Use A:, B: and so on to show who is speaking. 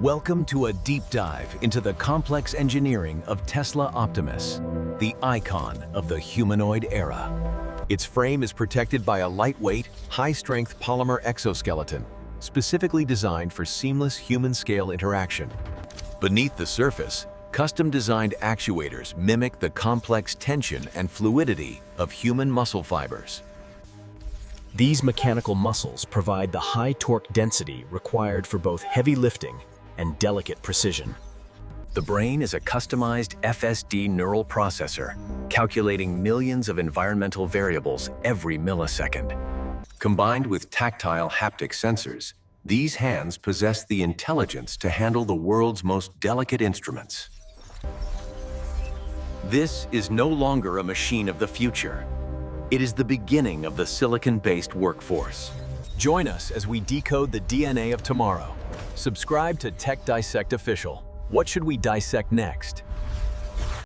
A: Welcome to a deep dive into the complex engineering of Tesla Optimus, the icon of the humanoid era. Its frame is protected by a lightweight, high-strength polymer exoskeleton, specifically designed for seamless human-scale interaction. Beneath the surface, custom-designed actuators mimic the complex tension and fluidity of human muscle fibers.
B: These mechanical muscles provide the high torque density required for both heavy lifting and delicate precision.
A: The brain is a customized FSD neural processor, calculating millions of environmental variables every millisecond. Combined with tactile haptic sensors, these hands possess the intelligence to handle the world's most delicate instruments. This is no longer a machine of the future. It is the beginning of the silicon-based workforce. Join us as we decode the DNA of tomorrow. Subscribe to Tech Dissect Official. What should we dissect next?